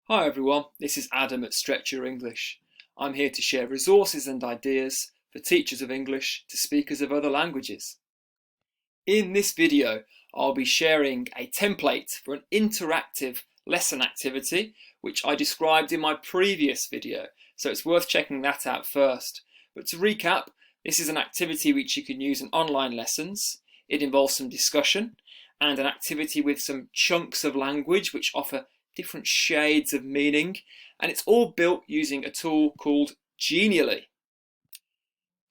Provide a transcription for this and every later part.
Hi everyone, this is Adam at Stretch Your English. I'm here to share resources and ideas for teachers of English to speakers of other languages. In this video, I'll be sharing a template for an interactive lesson activity, which I described in my previous video, so it's worth checking that out first. But to recap, this is an activity which you can use in online lessons. It involves some discussion and an activity with some chunks of language which offer different shades of meaning, and it's all built using a tool called Genially.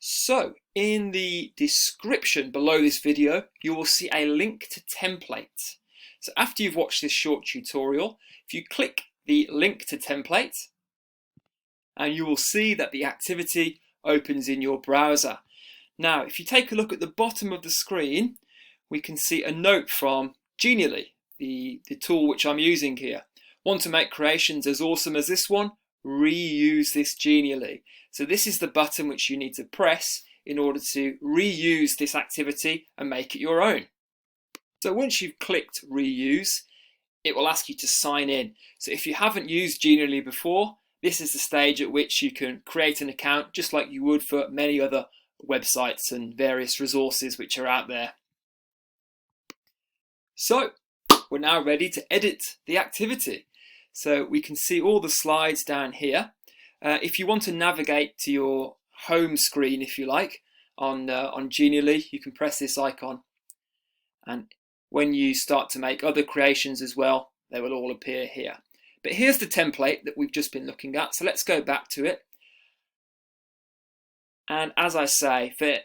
So in the description below this video you will see a link to template. So after you've watched this short tutorial, if you click the link to template, and you will see that the activity opens in your browser. Now if you take a look at the bottom of the screen, we can see a note from Genially, the tool which I'm using here. Want to make creations as awesome as this one? Reuse this Genially. So this is the button which you need to press in order to reuse this activity and make it your own. So once you've clicked reuse, it will ask you to sign in. So if you haven't used Genially before, this is the stage at which you can create an account just like you would for many other websites and various resources which are out there. So we're now ready to edit the activity. So we can see all the slides down here. If you want to navigate to your home screen, if you like, on Genially, you can press this icon. And when you start to make other creations as well, they will all appear here. But here's the template that we've just been looking at. So let's go back to it. And as I say, for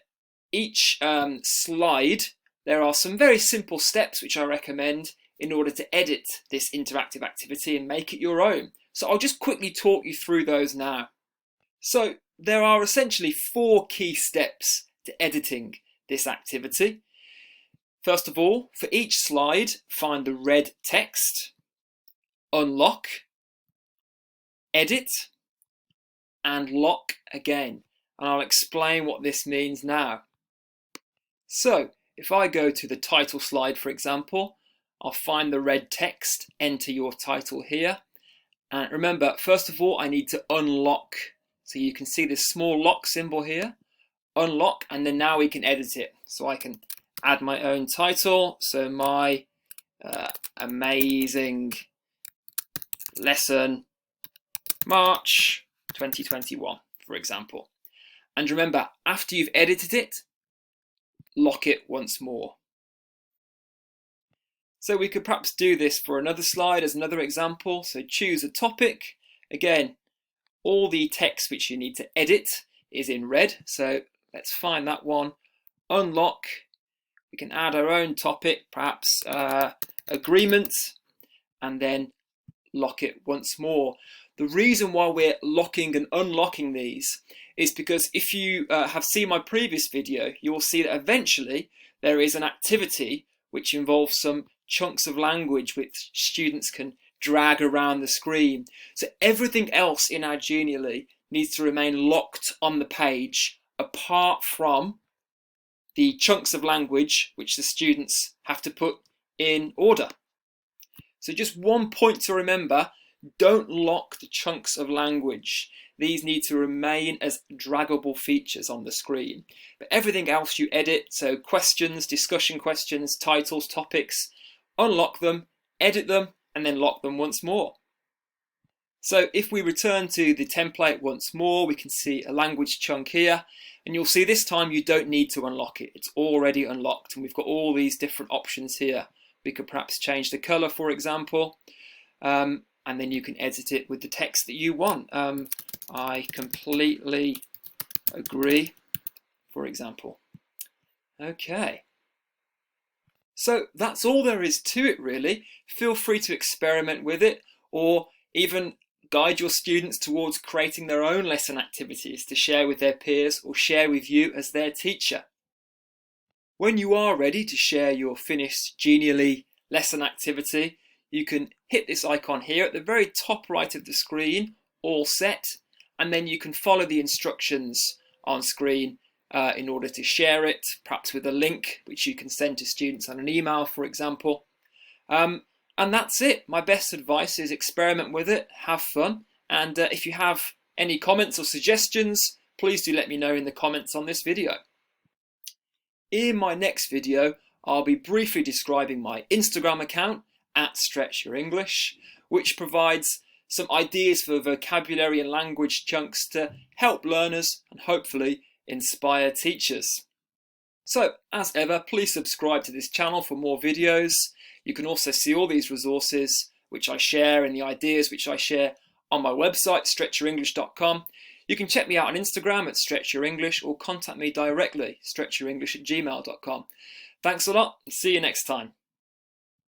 each slide, there are some very simple steps which I recommend in order to edit this interactive activity and make it your own. So I'll just quickly talk you through those now. So there are essentially 4 key steps to editing this activity. First of all, for each slide, find the red text, unlock, edit, and lock again. And I'll explain what this means now. So if I go to the title slide, for example, I'll find the red text, enter your title here. And remember, first of all, I need to unlock. So you can see this small lock symbol here. Unlock, and then now we can edit it. So I can add my own title. So my amazing lesson, March 2021, for example. And remember, after you've edited it, lock it once more. So we could perhaps do this for another slide as another example. So choose a topic. Again, all the text which you need to edit is in red. So let's find that one. Unlock. We can add our own topic, perhaps agreement, and then lock it once more. The reason why we're locking and unlocking these is because if you have seen my previous video, you will see that eventually there is an activity which involves some chunks of language which students can drag around the screen. So everything else in our Genially needs to remain locked on the page apart from the chunks of language which the students have to put in order. So just one point to remember, don't lock the chunks of language. These need to remain as draggable features on the screen. But everything else you edit, so questions, discussion questions, titles, topics, unlock them, edit them, and then lock them once more. So if we return to the template once more, we can see a language chunk here, and you'll see this time you don't need to unlock it. It's already unlocked, and we've got all these different options here. We could perhaps change the color, for example, and then you can edit it with the text that you want. I completely agree, for example. Okay. So that's all there is to it, really. Feel free to experiment with it, or even guide your students towards creating their own lesson activities to share with their peers or share with you as their teacher. When you are ready to share your finished Genially lesson activity, you can hit this icon here at the very top right of the screen, all set, and then you can follow the instructions on screen in order to share it, perhaps with a link which you can send to students on an email, for example. And that's it. My best advice is experiment with it, have fun, and if you have any comments or suggestions, please do let me know in the comments on this video. In my next video, I'll be briefly describing my Instagram account @StretchYourEnglish, which provides some ideas for vocabulary and language chunks to help learners and hopefully inspire teachers. So, as ever, please subscribe to this channel for more videos. You can also see all these resources which I share and the ideas which I share on my website, stretchyourenglish.com. You can check me out on Instagram @StretchYourEnglish or contact me directly, stretchyourenglish@gmail.com. Thanks a lot and see you next time.